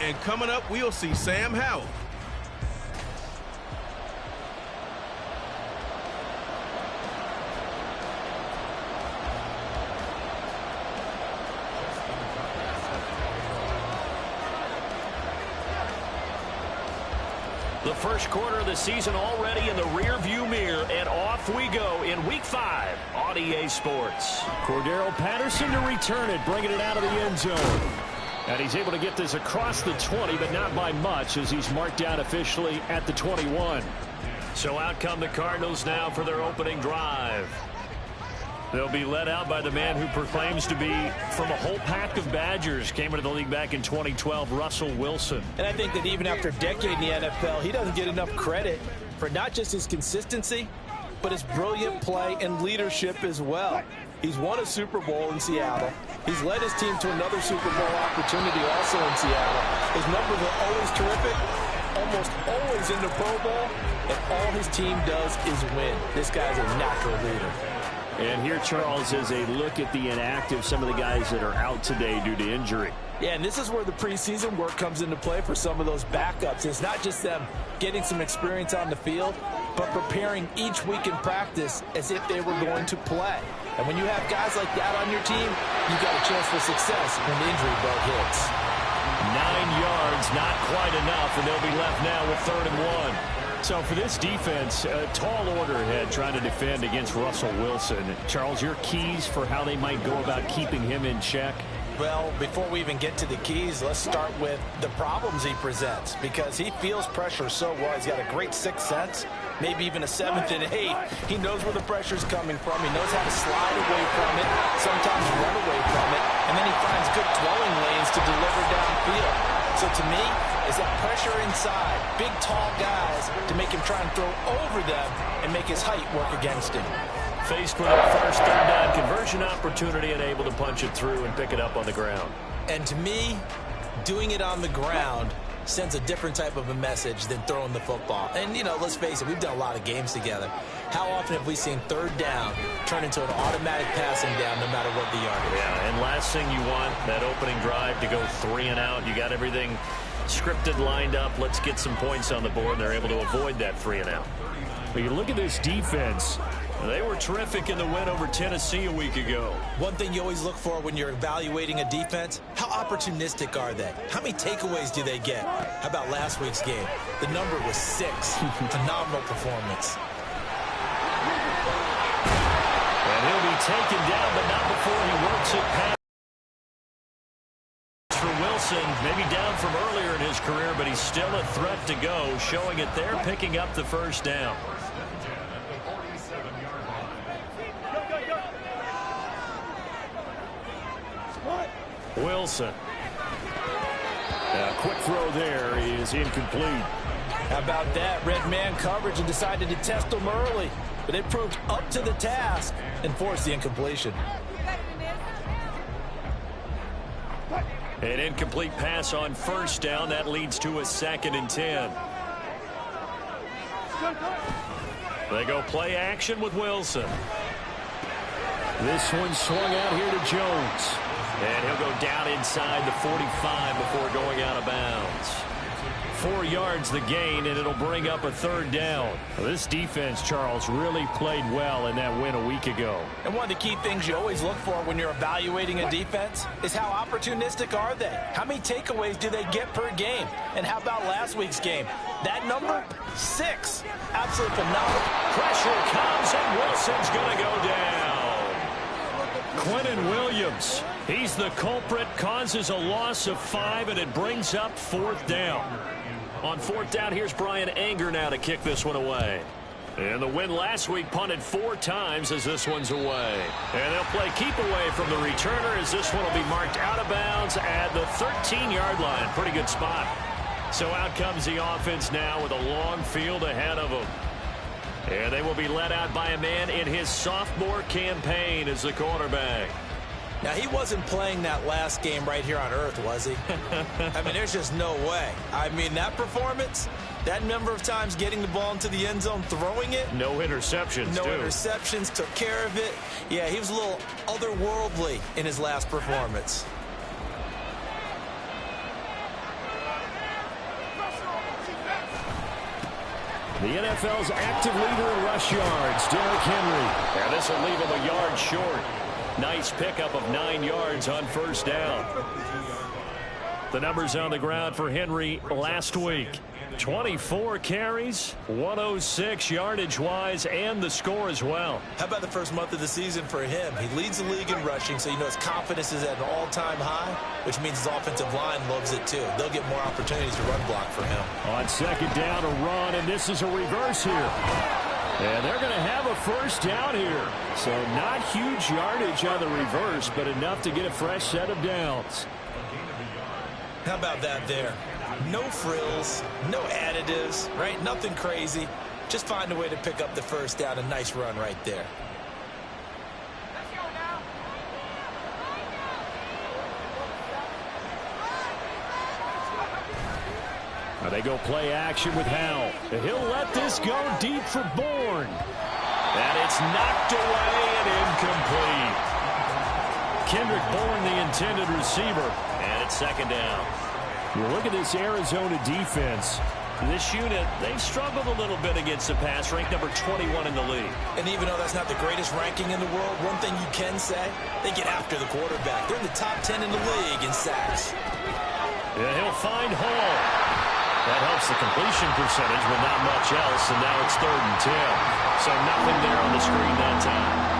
And coming up, we'll see Sam Howell. The first quarter of the season already in the rearview mirror, and off we go in Week 5 on EA Sports. Cordero Patterson to return it, bringing it out of the end zone. And he's able to get this across the 20, but not by much, as he's marked down officially at the 21. So out come the Cardinals now for their opening drive. They'll be led out by the man who proclaims to be from a whole pack of Badgers. Came into the league back in 2012, Russell Wilson. And I think that even after a decade in the NFL, he doesn't get enough credit for not just his consistency, but his brilliant play and leadership as well. He's won a Super Bowl in Seattle. He's led his team to another Super Bowl opportunity also in Seattle. His numbers are always terrific, almost always in the Pro Bowl, and all his team does is win. This guy's a natural leader. And here, Charles, is a look at the inactive, some of the guys that are out today due to injury. Yeah, and this is where the preseason work comes into play for some of those backups. It's not just them getting some experience on the field, but preparing each week in practice as if they were going to play. And when you have guys like that on your team, you've got a chance for success when the injury bug hits. 9 yards, not quite enough, and they'll be left now with 3rd and 1. So for this defense, a tall order ahead trying to defend against Russell Wilson. Charles, your keys for how they might go about keeping him in check? Well, before we even get to the keys, let's start with the problems he presents, because he feels pressure so well. He's got a great sixth sense, maybe even a 7th and 8. He knows where the pressure's coming from. He knows how to slide away from it, sometimes run away from it, and then he finds good throwing lanes to deliver downfield. So to me, is that pressure inside, big, tall guys to make him try and throw over them and make his height work against him. Faced with a first 3rd down conversion opportunity and able to punch it through and pick it up on the ground. And to me, doing it on the ground sends a different type of a message than throwing the football. And, you know, let's face it, we've done a lot of games together. How often have we seen 3rd down turn into an automatic passing down no matter what the yardage? Yeah, and last thing you want, that opening drive to go 3 and out. You got everything scripted, lined up. Let's get some points on the board, and they're able to avoid that 3 and out. But you look at this defense. They were terrific in the win over Tennessee a week ago. One thing you always look for when you're evaluating a defense, how opportunistic are they? How many takeaways do they get? How about last week's game? The number was 6. Phenomenal performance. And he'll be taken down, but not before he works it past. For Wilson, maybe down from earlier in his career, but he's still a threat to go, showing it there, picking up the first down. Wilson. A quick throw there is incomplete. How about that? Red man coverage and decided to test them early. But it proved up to the task and forced the incompletion. An incomplete pass on first down. That leads to a 2nd and 10. They go play action with Wilson. This one swung out here to Jones. And he'll go down inside the 45 before going out of bounds. 4 yards the gain, and it'll bring up a 3rd down. Well, this defense, Charles, really played well in that win a week ago. And one of the key things you always look for when you're evaluating a defense is how opportunistic are they? How many takeaways do they get per game? And how about last week's game? That number, 6. Absolutely phenomenal. Pressure comes, and Wilson's going to go down. Quentin Williams, he's the culprit, causes a loss of 5, and it brings up 4th down. On 4th down, here's Brian Anger now to kick this one away. And the win last week punted 4 times as this one's away. And they'll play keep away from the returner as this one will be marked out of bounds at the 13-yard line. Pretty good spot. So out comes the offense now with a long field ahead of them. And they will be led out by a man in his sophomore campaign as the quarterback. Now, he wasn't playing that last game right here on earth, was he? I mean, there's just no way. I mean, that performance, That number of times getting the ball into the end zone, throwing it. No interceptions, No interceptions, took care of it. Yeah, he was a little otherworldly in his last performance. The NFL's active leader in rush yards, Derrick Henry. And this will leave him a yard short. Nice pickup of 9 yards on first down. The numbers on the ground for Henry last week. 24 carries, 106 yardage-wise, and the score as well. How about the first month of the season for him? He leads the league in rushing, so you know his confidence is at an all-time high, which means his offensive line loves it too. They'll get more opportunities to run block for him. On second down, a run, and this is a reverse here. And they're going to have a first down here. So not huge yardage on the reverse, but enough to get a fresh set of downs. How about that there? No frills, no additives, right? Nothing crazy. Just find a way to pick up the first down. A nice run right there. Now they go play action with Howell. And he'll let this go deep for Bourne. And it's knocked away and incomplete. Kendrick Bourne, the intended receiver. And it's second down. You look at this Arizona defense. This unit, they've struggled a little bit against the pass, ranked number 21 in the league. And even though that's not the greatest ranking in the world, one thing you can say, they get after the quarterback. They're in the top 10 in the league in sacks. Yeah, he'll find Hall. That helps the completion percentage, but not much else, and now it's 3rd and 10. So nothing there on the screen that time.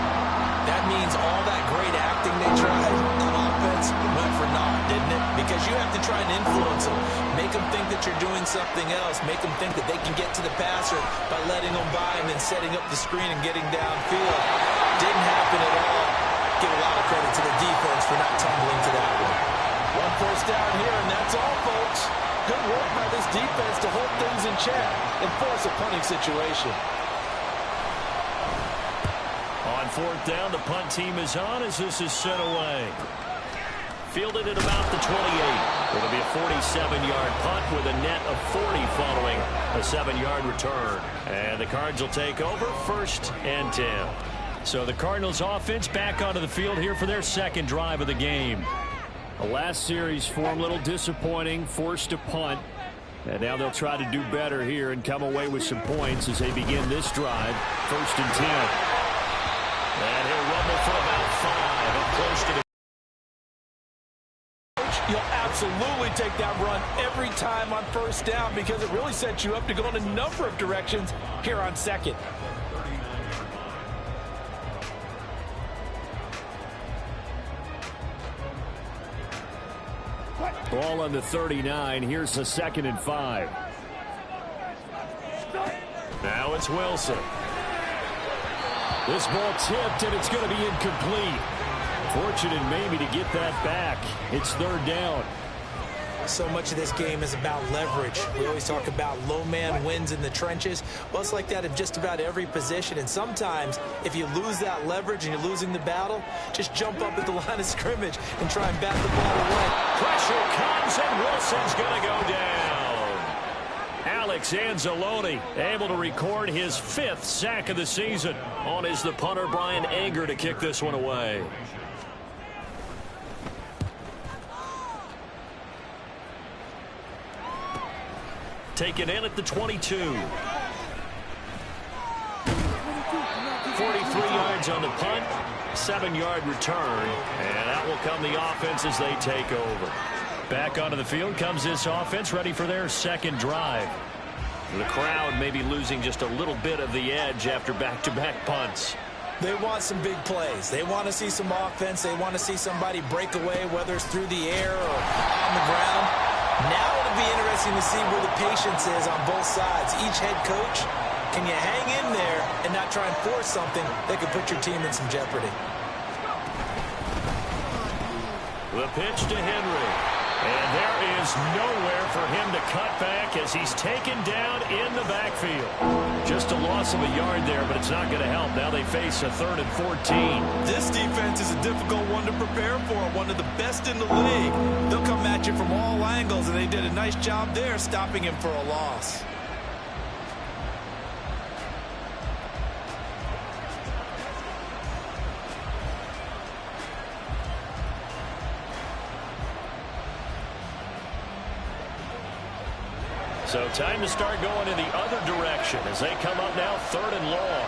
That means all that great acting they tried on offense went for naught, didn't it? Because you have to try and influence them. Make them think that you're doing something else. Make them think that they can get to the passer by letting them by and then setting up the screen and getting downfield. Didn't happen at all. Give a lot of credit to the defense for not tumbling to that one. One first down here, and that's all, folks. Good work by this defense to hold things in check and force a punting situation. On 4th down, the punt team is on as this is sent away. Fielded at about the 28. It'll be a 47-yard punt with a net of 40 following a 7-yard return. And the Cards will take over 1st and 10. So the Cardinals offense back onto the field here for their second drive of the game. The last series for them a little disappointing, forced to punt. And now they'll try to do better here and come away with some points as they begin this drive. 1st and 10. And he'll rumble for about 5 up close to the... You'll absolutely take that run every time on first down because it really sets you up to go in a number of directions here on second. Ball on the 39. Here's a 2nd and 5. Now it's Wilson. This ball tipped, and it's going to be incomplete. Fortunate maybe to get that back. It's 3rd down. So much of this game is about leverage. We always talk about low man wins in the trenches. Well, it's like that in just about every position. And sometimes, if you lose that leverage and you're losing the battle, just jump up at the line of scrimmage and try and bat the ball away. Pressure comes, and Wilson's going to go down. Alex Anzalone able to record his 5th sack of the season. On is the punter, Brian Anger, to kick this one away. Taken in at the 22. 43 yards on the punt, 7-yard return, and that will come the offense as they take over. Back onto the field comes this offense, ready for their second drive. The crowd may be losing just a little bit of the edge after back-to-back punts. They want some big plays. They want to see some offense. They want to see somebody break away, whether it's through the air or on the ground. Now it'll be interesting to see where the patience is on both sides. Each head coach, can you hang in there and not try and force something that could put your team in some jeopardy? The pitch to Henry. And there is nowhere for him to cut back as he's taken down in the backfield. Just a loss of a yard there, but it's not going to help. Now they face a 3rd and 14. This defense is a difficult one to prepare for, one of the best in the league. They'll come at you from all angles, and they did a nice job there stopping him for a loss. So time to start going in the other direction as they come up now 3rd and long.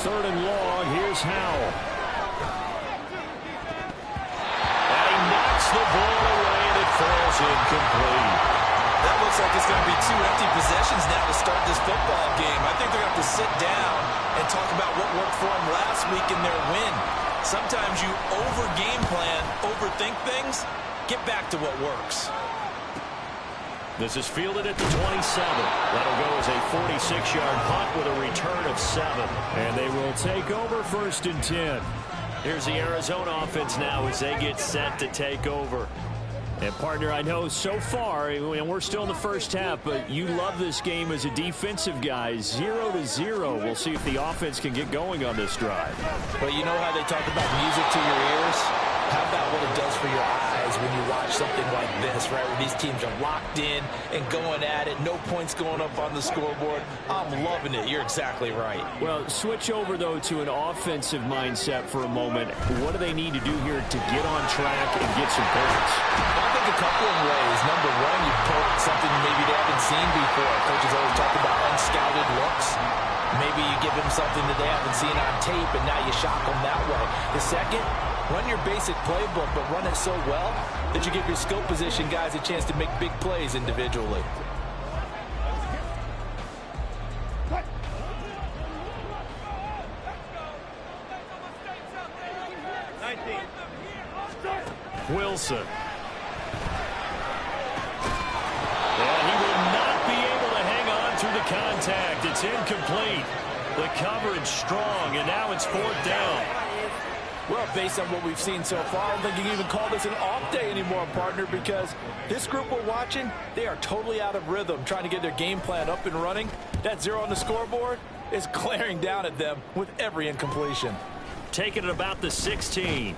3rd and long. Here's Howell. And he knocks the ball away, and it falls incomplete. That looks like it's going to be 2 empty possessions now to start this football game. I think they're going to have to sit down and talk about what worked for them last week in their win. Sometimes you over-game plan, overthink things. Get back to what works. This is fielded at the 27. That'll go as a 46-yard punt with a return of 7. And they will take over 1st and 10. Here's the Arizona offense now as they get set to take over. And, partner, I know so far, and we're still in the first half, but you love this game as a defensive guy. 0-0. We'll see if the offense can get going on this drive. But you know how they talk about music to your ears? How about what it does for your eyes when you watch something like this, right, where these teams are locked in and going at it, no points going up on the scoreboard? I'm loving it. You're exactly right. Well, switch over, though, to an offensive mindset for a moment. What do they need to do here to get on track and get some points? I think a couple of ways. Number one, you put something maybe they haven't seen before. Coaches always talk about unscouted looks. Maybe you give them something that they haven't seen on tape, and now you shock them that way. The second, run your basic playbook, but run it so well that you give your skill position guys a chance to make big plays individually. Wilson. And he will not be able to hang on through the contact. It's incomplete. The coverage strong, and now it's 4th down. Well, based on what we've seen so far, I don't think you can even call this an off day anymore, partner, because this group we're watching, they are totally out of rhythm, trying to get their game plan up and running. That 0 on the scoreboard is glaring down at them with every incompletion. Taking it about the 16.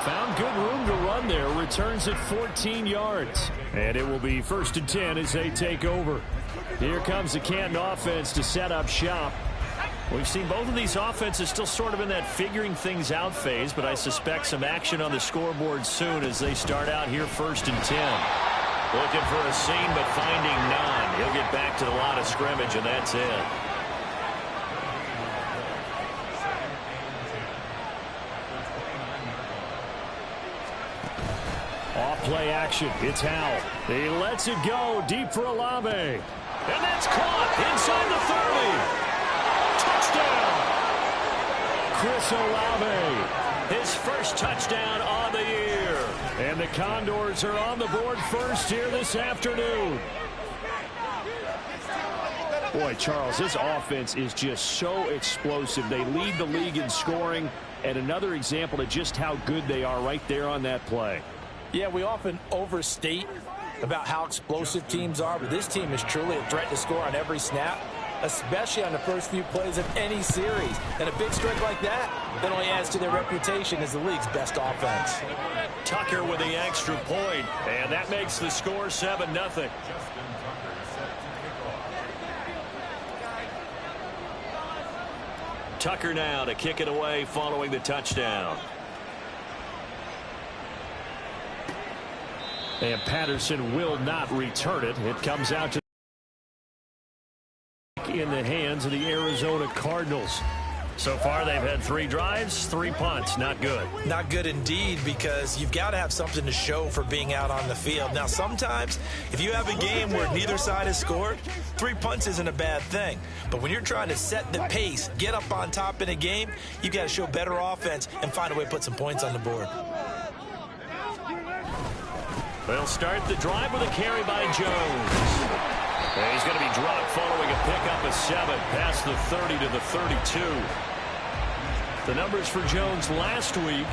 Found good room to run there. Returns at 14 yards. And it will be 1st and 10 as they take over. Here comes the Canton offense to set up shop. We've seen both of these offenses still sort of in that figuring things out phase, but I suspect some action on the scoreboard soon as they start out here 1st and 10. Looking for a seam, but finding none. He'll get back to the line of scrimmage, and that's it. Off-play action. It's Howell. He lets it go deep for Olave. And that's caught inside the 30. Touchdown! Chris Olave. His first touchdown on the year. And the Condors are on the board first here this afternoon. Boy, Charles, this offense is just so explosive. They lead the league in scoring, and another example of just how good they are right there on that play. Yeah, we often overstate about how explosive teams are, but this team is truly a threat to score on every snap, especially on the first few plays of any series. And a big strike like that only adds to their reputation as the league's best offense. Tucker with the extra point, and that makes the score 7-0. Tucker now to kick it away following the touchdown. And Patterson will not return it. It comes out to in the hands of the Arizona Cardinals. So far, they've had 3 drives, 3 punts. Not good. Not good indeed, because you've got to have something to show for being out on the field. Now, sometimes, if you have a game where neither side has scored, 3 punts isn't a bad thing. But when you're trying to set the pace, get up on top in a game, you've got to show better offense and find a way to put some points on the board. They'll start the drive with a carry by Jones. And he's going to be dropped following a pickup of 7 past the 30 to the 32. The numbers for Jones last week,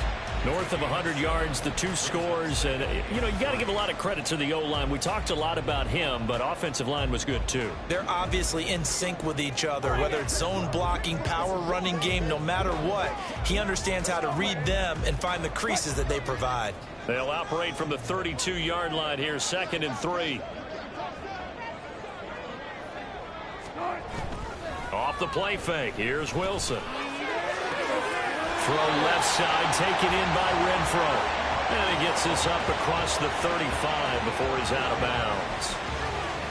north of 100 yards, the 2 scores. And, you know, you got to give a lot of credit to the O-line. We talked a lot about him, but offensive line was good, too. They're obviously in sync with each other, whether it's zone blocking, power running game, no matter what. He understands how to read them and find the creases that they provide. They'll operate from the 32-yard line here, 2nd and 3. Off the play fake, here's Wilson. Throw left side, taken in by Renfro. And he gets this up across the 35 before he's out of bounds.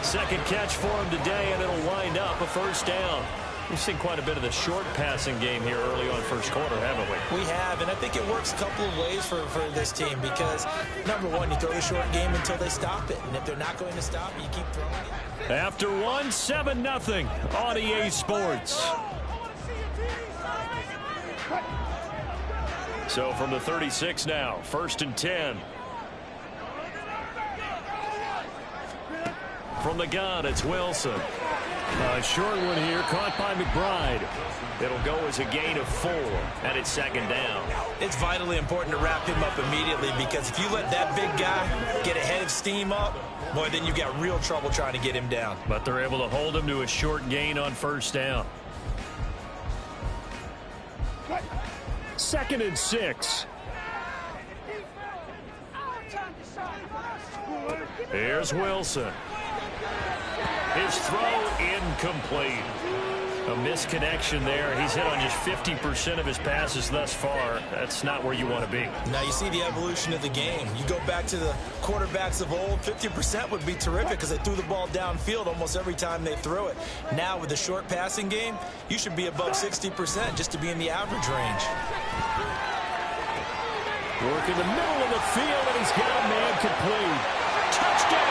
Second catch for him today, and it'll wind up a first down. We've seen quite a bit of the short passing game here early on first quarter, haven't we? We have, and I think it works a couple of ways for this team because, number one, you throw the short game until they stop it. And if they're not going to stop it, you keep throwing it. After 7-0 on EA Sports. So from the 36 now, 1st and 10. From the gun, it's Wilson. A short one here, caught by McBride. It'll go as a gain of 4, and it's second down. It's vitally important to wrap him up immediately because if you let that big guy get a head of steam up, boy, then you've got real trouble trying to get him down. But they're able to hold him to a short gain on first down. 2nd and 6. Here's Wilson. His throw incomplete. A misconnection there. He's hit on just 50% of his passes thus far. That's not where you want to be. Now you see the evolution of the game. You go back to the quarterbacks of old, 50% would be terrific because they threw the ball downfield almost every time they threw it. Now with the short passing game, you should be above 60% just to be in the average range. Work in the middle of the field, and he's got a man complete. Touchdown,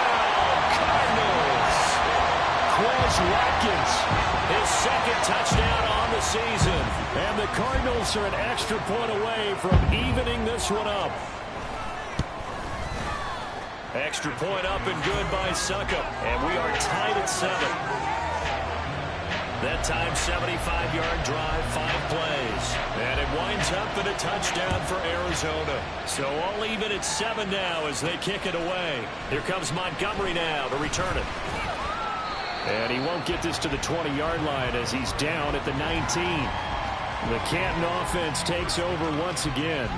Cardinals! Quez Watkins, his second touchdown on the season. And the Cardinals are an extra point away from evening this one up. Extra point up and good by Succop. And we are tied at 7. That time, 75-yard drive, 5 plays. And it winds up in a touchdown for Arizona. So all even at 7 now as they kick it away. Here comes Montgomery now to return it. And he won't get this to the 20-yard line as he's down at the 19. The Canton offense takes over once again.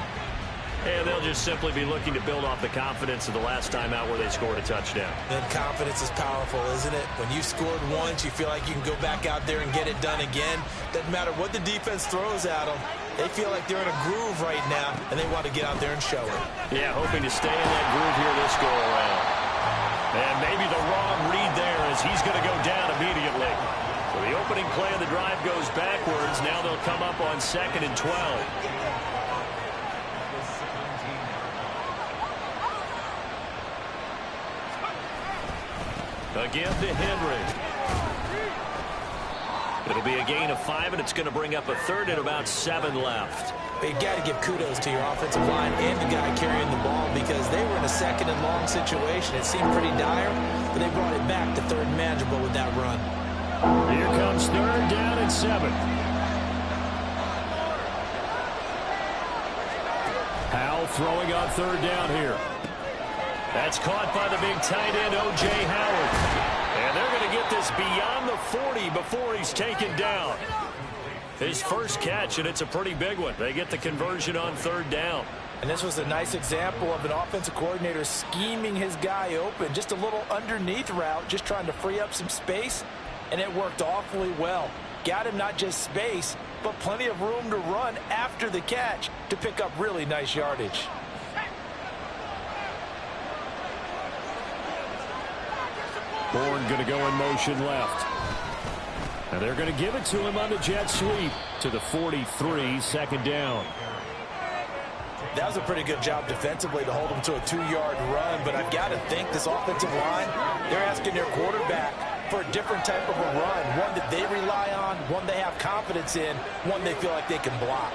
And they'll just simply be looking to build off the confidence of the last time out where they scored a touchdown. And confidence is powerful, isn't it? When you scored once, you feel like you can go back out there and get it done again. Doesn't matter what the defense throws at them. They feel like they're in a groove right now, and they want to get out there and show it. Yeah, hoping to stay in that groove here this go-around. And maybe the wrong read there as he's going to go down immediately. So the opening play of the drive goes backwards. Now they'll come up on 2nd and 12. Again to Henry. It'll be a gain of 5, and it's going to bring up a 3rd and about 7 left. But you got to give kudos to your offensive line and the guy carrying the ball because they were in a 2nd and long situation. It seemed pretty dire, but they brought it back to 3rd and manageable with that run. Here comes 3rd down and 7. Howell throwing on 3rd down here. That's caught by the big tight end, O.J. Howard. And they're going to get this beyond the 40 before he's taken down. His first catch, and it's a pretty big one. They get the conversion on 3rd down. And this was a nice example of an offensive coordinator scheming his guy open. Just a little underneath route, just trying to free up some space, and it worked awfully well. Got him not just space, but plenty of room to run after the catch to pick up really nice yardage. Bourne going to go in motion left. And they're going to give it to him on the jet sweep to the 43, 2nd down. That was a pretty good job defensively to hold him to a 2-yard run, but I've got to think this offensive line, they're asking their quarterback for a different type of a run, one that they rely on, one they have confidence in, one they feel like they can block.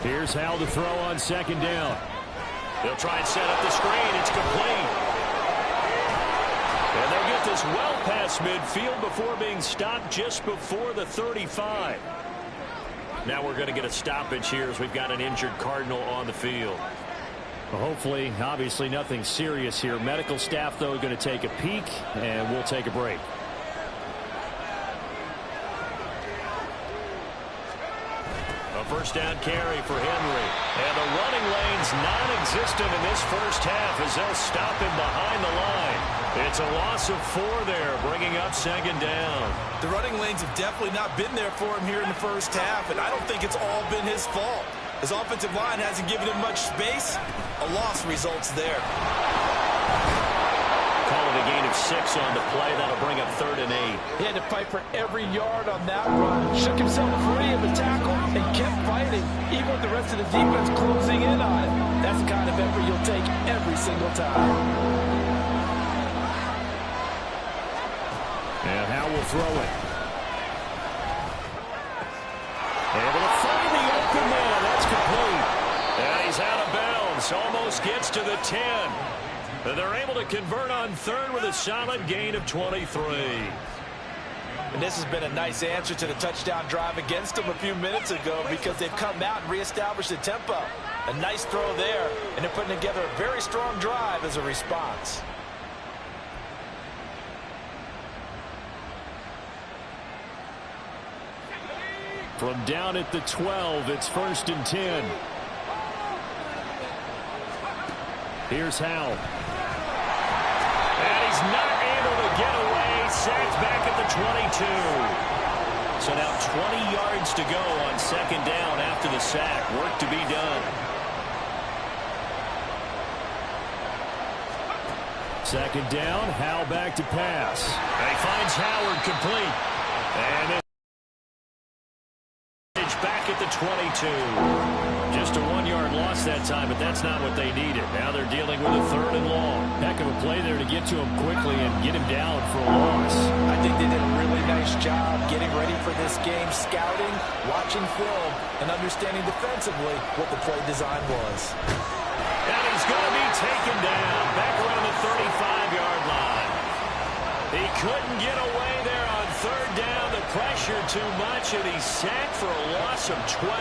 Here's Howell to throw on 2nd down. They'll try and set up the screen. It's complete. And they'll get this well past midfield before being stopped just before the 35. Now we're going to get a stoppage here as we've got an injured Cardinal on the field. Well, hopefully, obviously nothing serious here. Medical staff, though, going to take a peek, and we'll take a break. A first down carry for Henry. And the running lane's non-existent in this first half as they'll stop him behind the line. It's a loss of 4 there, bringing up second down. The running lanes have definitely not been there for him here in the first half, and I don't think it's all been his fault. His offensive line hasn't given him much space. A loss results there. Call it a gain of 6 on the play. That'll bring up 3rd and 8. He had to fight for every yard on that run. Shook himself free of the tackle and kept fighting, even with the rest of the defense closing in on him. That's the kind of effort you'll take every single time. And Howe will throw it. Able to find the open man. That's complete. And he's out of bounds. Almost gets to the 10. And they're able to convert on 3rd with a solid gain of 23. And this has been a nice answer to the touchdown drive against them a few minutes ago because they've come out and reestablished the tempo. A nice throw there, and they're putting together a very strong drive as a response. From down at the 12, it's 1st and 10. Here's Howe. And he's not able to get away. Sacked back at the 22. So now 20 yards to go on second down after the sack. Work to be done. Second down, Howe back to pass. And he finds Howard complete. And back at the 22. Just a 1-yard loss that time, but that's not what they needed. Now they're dealing with a 3rd and long. Heck of a play there to get to him quickly and get him down for a loss. I think they did a really nice job getting ready for this game, scouting, watching film, and understanding defensively what the play design was. And he's going to be taken down back around the 35-yard line. He couldn't get away there on 3rd down. The pressure too much, and he's sacked for a loss of 12.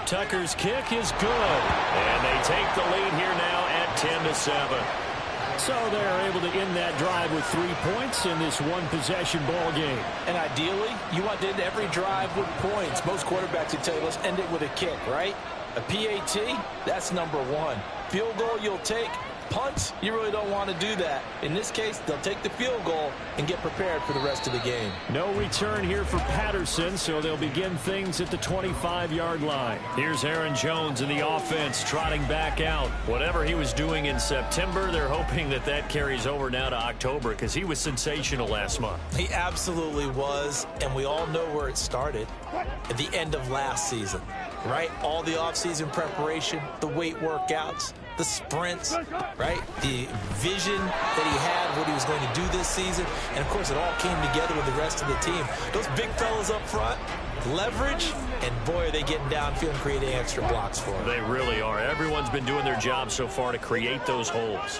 Tucker's kick is good. And they take the lead here now at 10-7. So they're able to end that drive with 3 points in this one-possession ball game. And ideally, you want to end every drive with points. Most quarterbacks would tell you, let's end it with a kick, right? A PAT, that's number 1. Field goal you'll take. Punts, you really don't want to do that. In this case, they'll take the field goal and get prepared for the rest of the game. No return here for Patterson, so they'll begin things at the 25-yard line. Here's Aaron Jones in the offense trotting back out. Whatever he was doing in September, they're hoping that that carries over now to October because he was sensational last month. He absolutely was, and we all know where it started at the end of last season, right? All the offseason preparation, the weight workouts, the sprints, right? The vision that he had, what he was going to do this season. And, of course, it all came together with the rest of the team. Those big fellas up front, leverage, and, boy, are they getting downfield and creating extra blocks for him. They really are. Everyone's been doing their job so far to create those holes.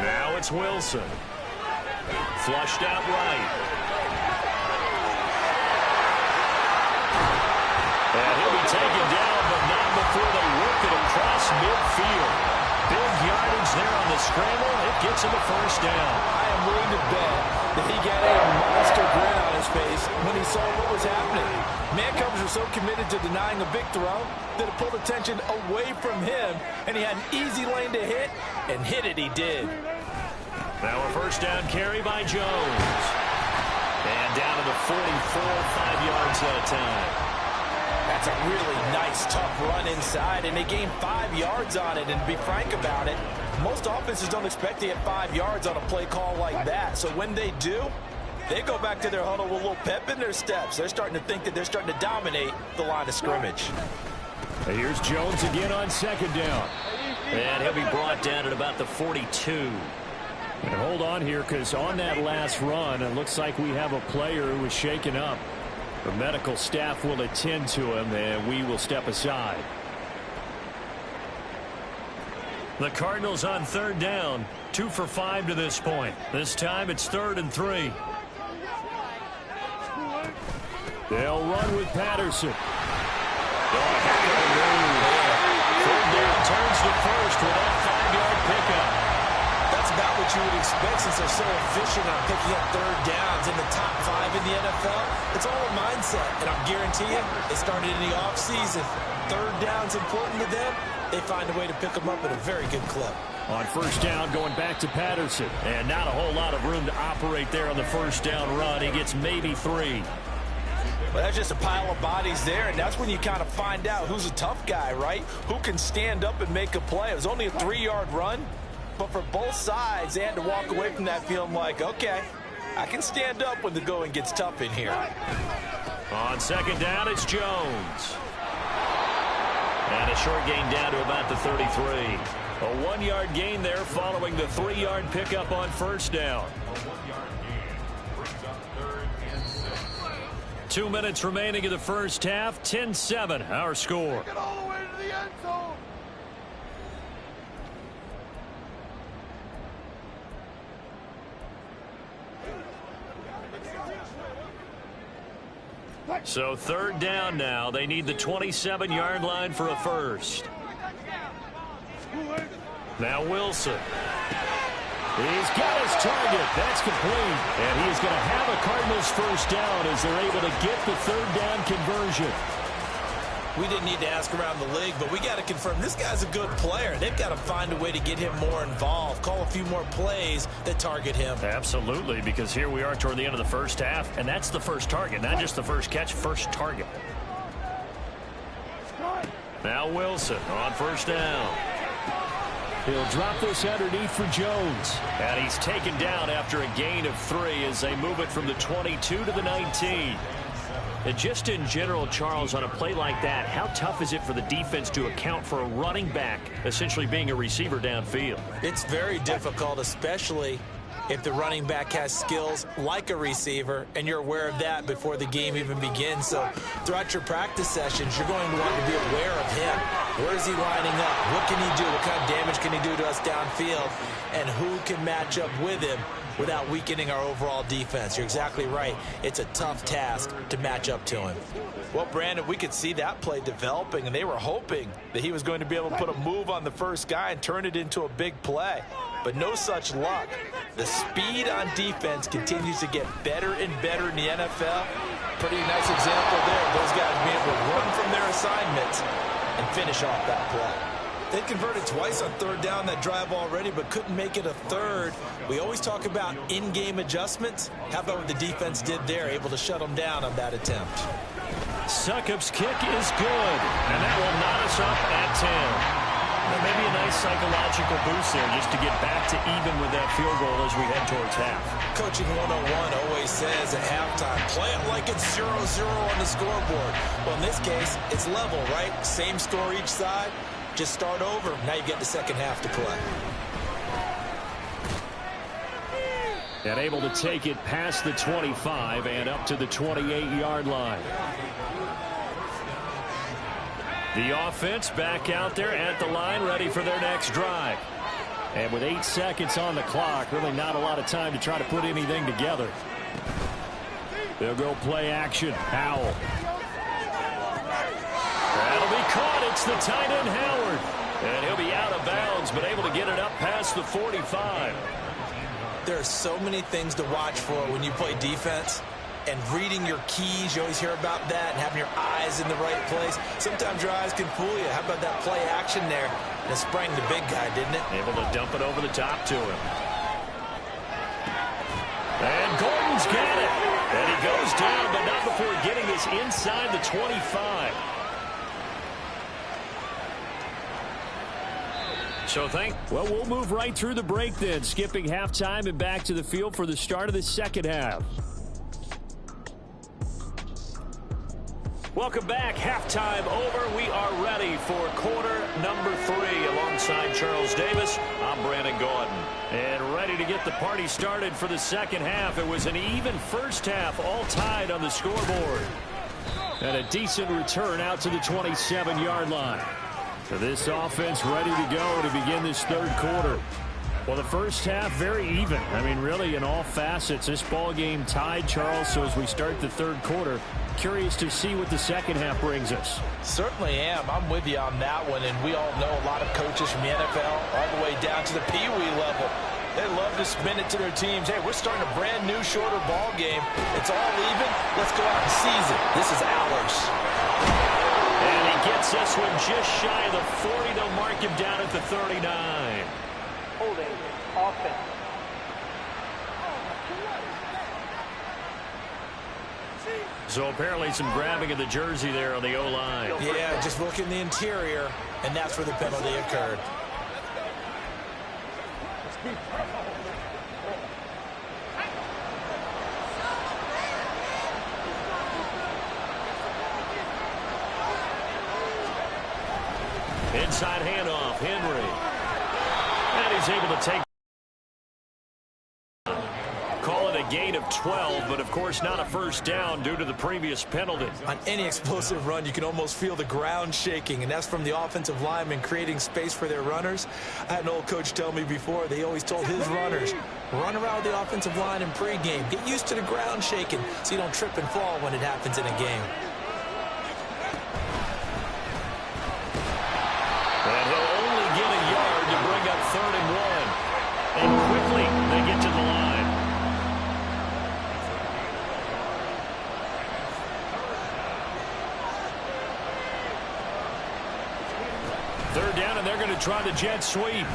Now it's Wilson. Flushed out right. And he'll be taken down, but not before they work it across midfield. Big yardage there on the scramble. It gets him a first down. I am willing to bet that he got a monster grin on his face when he saw what was happening. Mancovers were so committed to denying a big throw that it pulled attention away from him, and he had an easy lane to hit, and hit it he did. Now a first down carry by Jones. And down to the 44, 5 yards at a time. That's a really nice, tough run inside, and they gained 5 yards on it. And to be frank about it, most offenses don't expect to get 5 yards on a play call like that. So when they do, they go back to their huddle with a little pep in their steps. They're starting to think that they're starting to dominate the line of scrimmage. And here's Jones again on second down. And he'll be brought down at about the 42. And hold on here, because on that last run, it looks like we have a player who was shaken up. The medical staff will attend to him, and we will step aside. The Cardinals on 3rd down, 2 for 5 to this point. This time it's 3rd and 3. They'll run with Patterson. Third down turns to first with that 5-yard pickup. That's what you would expect since they're so efficient on picking up third downs in the top 5 in the NFL. It's all a mindset, and I'm guaranteeing it started in the offseason. Third down's important to them. They find a way to pick them up at a very good clip. On first down, going back to Patterson. And not a whole lot of room to operate there on the first down run. He gets maybe 3. Well, that's just a pile of bodies there, and that's when you kind of find out who's a tough guy, right? Who can stand up and make a play. It was only a 3-yard run, but for both sides, they had to walk away from that feeling like, okay, I can stand up when the going gets tough in here. On second down, it's Jones. And a short gain down to about the 33. A 1-yard gain there following the 3-yard pickup on first down. 2 minutes remaining in the first half. 10-7, our score. Get all the way to the end zone. So third down now. They need the 27-yard line for a first. Now Wilson. He's got his target. That's complete. And he is going to have a Cardinals first down as they're able to get the third down conversion. We didn't need to ask around the league, but we got to confirm this guy's a good player. They've got to find a way to get him more involved, call a few more plays that target him. Absolutely, because here we are toward the end of the first half, and that's the first target, not just the first catch, first target. Now Wilson on first down. He'll drop this underneath for Jones. And he's taken down after a gain of 3 as they move it from the 22 to the 19. And just in general, Charles, on a play like that, how tough is it for the defense to account for a running back essentially being a receiver downfield? It's very difficult, especially if the running back has skills like a receiver, and you're aware of that before the game even begins. So throughout your practice sessions, you're going to want to be aware of him. Where is he lining up? What can he do? What kind of damage can he do to us downfield? And who can match up with him without weakening our overall defense? You're exactly right. It's a tough task to match up to him. Well, Brandon, we could see that play developing, and they were hoping that he was going to be able to put a move on the first guy and turn it into a big play. But no such luck. The speed on defense continues to get better and better in the NFL. Pretty nice example there. Those guys being able to run from their assignments and finish off that play. They converted twice on third down that drive already, but couldn't make it a third. We always talk about in-game adjustments. How about what the defense did there, able to shut them down on that attempt? Succop's kick is good, and that will knot us up at 10. Maybe a nice psychological boost there just to get back to even with that field goal as we head towards half. Coaching 101 always says at halftime, play it like it's 0-0 on the scoreboard. Well, in this case, it's level, right? Same score each side. Just start over. Now you get the second half to play. And able to take it past the 25 and up to the 28-yard line. The offense back out there at the line, ready for their next drive. And with 8 seconds on the clock, really not a lot of time to try to put anything together. They'll go play action. Howell. That'll be caught. It's the tight end, Howard. And he'll be out of bounds, but able to get it up past the 45. There are so many things to watch for when you play defense. And reading your keys, you always hear about that, and having your eyes in the right place. Sometimes your eyes can fool you. How about that play action there? And it sprang the big guy, didn't it? Able to dump it over the top to him. And Gordon's got it. And he goes down, but not before getting this inside the 25. So well, we'll move right through the break then, skipping halftime and back to the field for the start of the second half. Welcome back. Halftime over. We are ready for quarter number 3 alongside Charles Davis. I'm Brandon Gordon. And ready to get the party started for the second half. It was an even first half, all tied on the scoreboard. And a decent return out to the 27-yard line. So this offense ready to go to begin this third quarter. Well, the first half, very even. I mean, really, in all facets, this ball game tied, Charles. So as we start the third quarter, curious to see what the second half brings us. Certainly am. I'm with you on that one. And we all know a lot of coaches from the NFL all the way down to the Pee Wee level They love to spin it to their teams. Hey, we're starting a brand new, shorter ball game. It's all even. Let's go out and seize it. This is ours. And he gets this one just shy of the 40. They'll mark him down at the 39. Holding offense. So apparently some grabbing of the jersey there on the O-line. Yeah, just look in the interior, and that's where the penalty occurred. Inside handoff, Henry. And he's able to take. Call it a gain of 12, but of course not a first down due to the previous penalty. On any explosive run, you can almost feel the ground shaking, and that's from the offensive linemen creating space for their runners. I had an old coach tell me before, they always told his runners, run around the offensive line in pregame. Get used to the ground shaking so you don't trip and fall when it happens in a game. And he'll only get a yard to bring up 3rd and 1. And quickly they get to the line. Third down, and they're going to try the jet sweep. A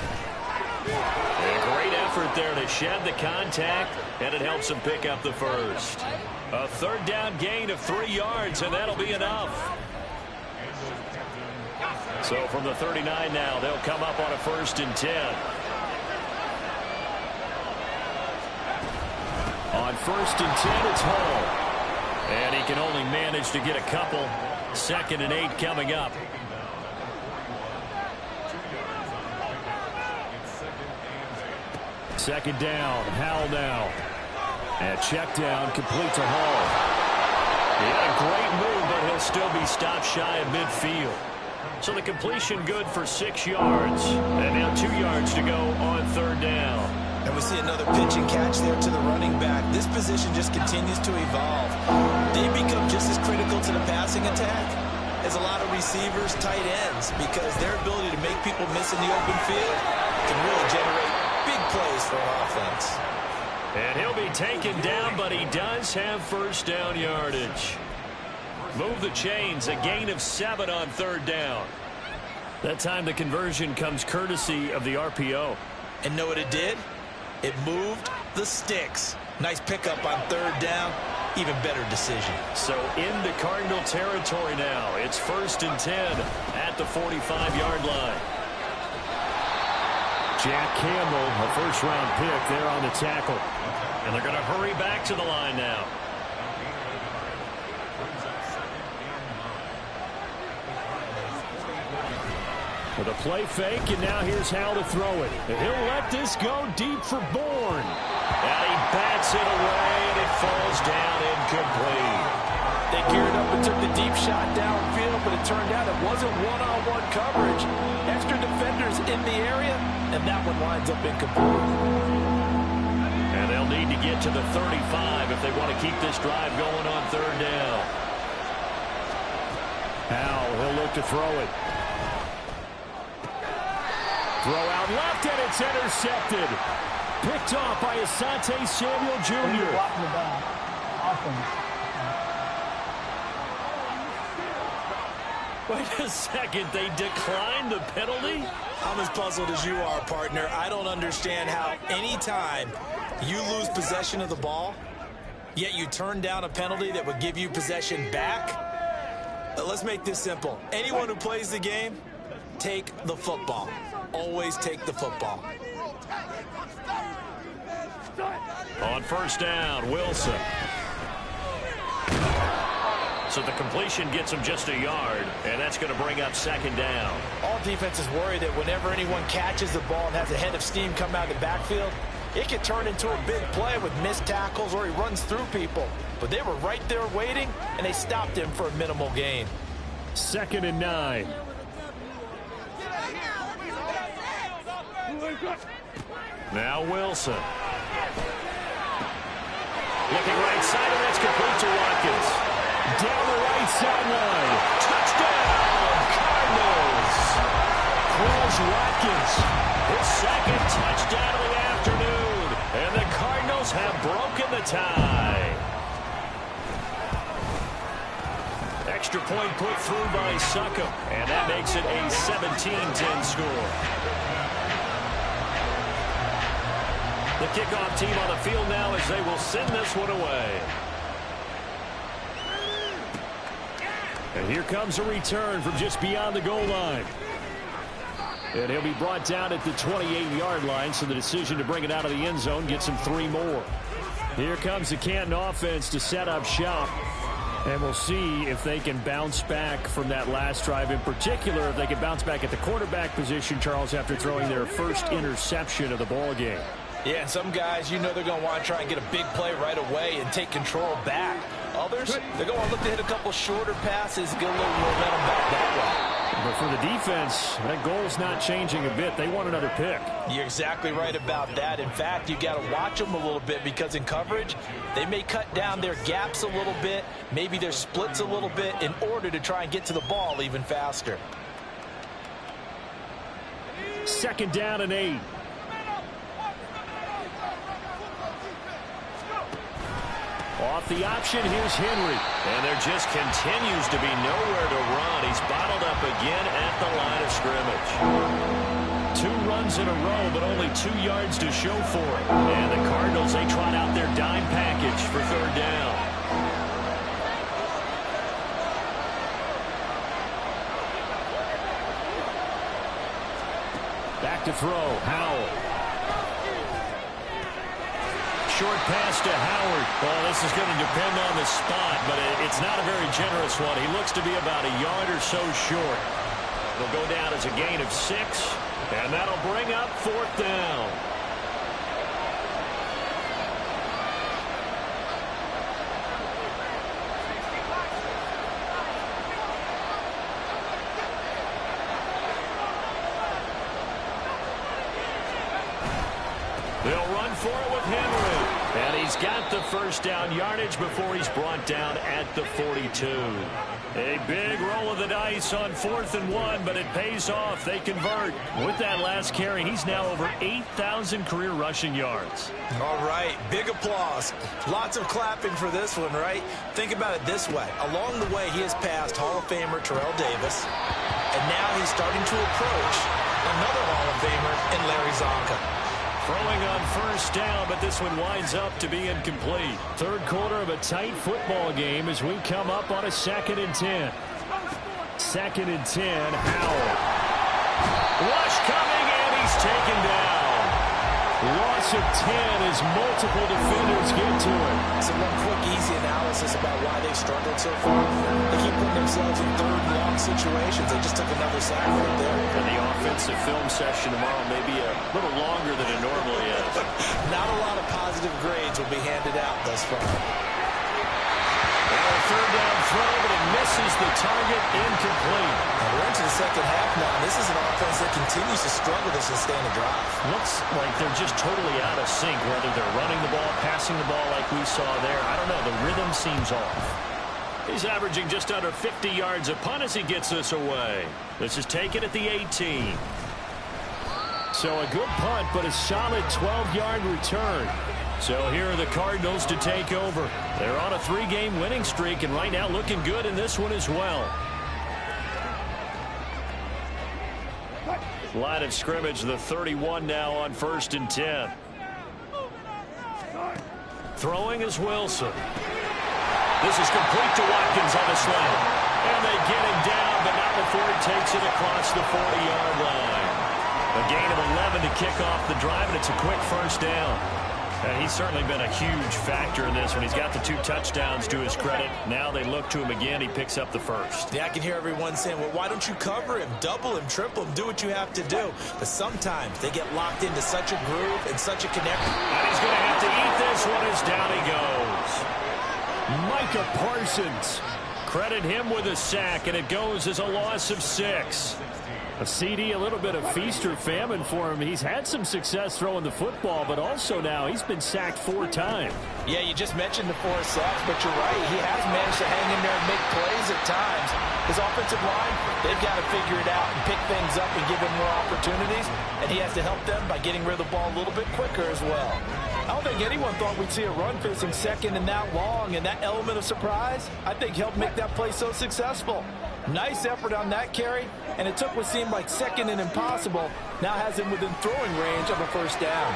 great effort there to shed the contact, and it helps them pick up the first. A 3rd down gain of 3 yards, and that'll be enough. So from the 39 now, they'll come up on a 1st and 10. On 1st and 10, it's Hall. And he can only manage to get a couple. 2nd and 8 coming up. Second down, Howell now. And check down, complete to Hall. He had a great move, but he'll still be stopped shy of midfield. So the completion good for 6 yards. And now 2 yards to go on 3rd down. And we see another pitch and catch there to the running back. This position just continues to evolve. They become just as critical to the passing attack as a lot of receivers, tight ends, because their ability to make people miss in the open field can really generate big plays for an offense. And he'll be taken down, but he does have 1st down yardage. Move the chains, a gain of 7 on 3rd down. That time the conversion comes courtesy of the RPO. And know what it did? It moved the sticks. Nice pickup on 3rd down. Even better decision. So into Cardinal territory now. It's 1st and 10 at the 45-yard line. Jack Campbell, a 1st-round pick there on the tackle. And they're going to hurry back to the line now. With a play fake, and now here's how to throw it. And he'll let this go deep for Bourne. And he bats it away, and it falls down incomplete. They geared up and took the deep shot downfield, but it turned out it wasn't one-on-one coverage. Extra defenders in the area, and that one winds up incomplete. And they'll need to get to the 35 if they want to keep this drive going on 3rd down. Howell, he'll look to throw it. Throw out left, and it's intercepted. Picked off by Asante Samuel Jr. Wait a second, they declined the penalty? I'm as puzzled as you are, partner. I don't understand how any time you lose possession of the ball, yet you turn down a penalty that would give you possession back. Let's make this simple. Anyone who plays the game, take the football. Always take the football. On 1st down, Wilson. So the completion gets him just a yard, and that's going to bring up 2nd down. All defenses worry that whenever anyone catches the ball and has a head of steam come out of the backfield, it can turn into a big play with missed tackles or he runs through people. But they were right there waiting, and they stopped him for a minimal gain. 2nd and 9. Now Wilson. Looking right side, and that's complete to Watkins. Down the right sideline. Touchdown, Cardinals. Quez Watkins, his 2nd touchdown of the afternoon. Cardinals have broken the tie. Extra point put through by Succop, and that makes it a 17-10 score. The kickoff team on the field now as they will send this one away. And here comes a return from just beyond the goal line. And he'll be brought down at the 28-yard line, so the decision to bring it out of the end zone gets him 3 more. Here comes the Canton offense to set up shop. And we'll see if they can bounce back from that last drive. In particular, if they can bounce back at the quarterback position, Charles, after throwing their first interception of the ball game. Yeah, and some guys, you know they're going to want to try and get a big play right away and take control back. Others, they're going to look to hit a couple shorter passes, get a little momentum back that way. But for the defense, that goal's not changing a bit. They want another pick. You're exactly right about that. In fact, you got to watch them a little bit because in coverage, they may cut down their gaps a little bit, maybe their splits a little bit in order to try and get to the ball even faster. 2nd down and 8. Off the option, here's Henry. And there just continues to be nowhere to run. He's bottled up again at the line of scrimmage. 2 runs in a row, but only 2 yards to show for it. And the Cardinals, they trot out their dime package for 3rd down. Back to throw, Howell. Short pass to Howard. Well, this is going to depend on the spot, but it's not a very generous one. He looks to be about a yard or so short. It'll go down as a gain of 6, and that'll bring up 4th down. They'll run for it with Henry. And he's got the 1st down yardage before he's brought down at the 42. A big roll of the dice on 4th and 1, but it pays off. They convert. With that last carry, he's now over 8,000 career rushing yards. All right, big applause. Lots of clapping for this one, right? Think about it this way. Along the way, he has passed Hall of Famer Terrell Davis, and now he's starting to approach another Hall of Famer in Larry Zonka. Throwing on 1st down, but this one winds up to be incomplete. 3rd quarter of a tight football game as we come up on a 2nd and 10. 2nd and 10, Howell. Rush coming, and he's taken down. Loss of 10 as multiple defenders get to it. So one quick, easy analysis about why they've struggled so far. They keep putting themselves in 3rd and long situations. They just took another sack right there. And the offensive film session tomorrow may be a little longer than it normally is. Not a lot of positive grades will be handed out thus far. Now a 3rd down throw, but it misses the target, incomplete. Now we're into the 2nd half now. This is an offense that continues to struggle to sustain a drive. Looks like they're just totally out of sync, whether they're running the ball, passing the ball like we saw there. I don't know. The rhythm seems off. He's averaging just under 50 yards a punt as he gets this away. This is taken at the 18. So a good punt, but a solid 12-yard return. So here are the Cardinals to take over. They're on a 3-game winning streak, and right now looking good in this one as well. Line of scrimmage, the 31 now on 1st and 10. Throwing is Wilson. This is complete to Watkins on the slant. And they get him down, but not before he takes it across the 40-yard line. A gain of 11 to kick off the drive, and it's a quick 1st down. And he's certainly been a huge factor in this one. He's got the 2 touchdowns to his credit. Now they look to him again. He picks up the 1st. Yeah, I can hear everyone saying, well, why don't you cover him, double him, triple him, do what you have to do. But sometimes they get locked into such a groove and such a connection. And he's going to have to eat this one as down he goes. Micah Parsons. Credit him with a sack, and it goes as a loss of 6. A CD, a little bit of feast or famine for him. He's had some success throwing the football, but also now he's been sacked 4 times. Yeah, you just mentioned the 4 sacks, but you're right. He has managed to hang in there and make plays at times. His offensive line, they've got to figure it out and pick things up and give him more opportunities, and he has to help them by getting rid of the ball a little bit quicker as well. I don't think anyone thought we'd see a run facing second and that long, and that element of surprise, I think, helped make that play so successful. Nice effort on that carry, and it took what seemed like second and impossible, now has him within throwing range of a first down.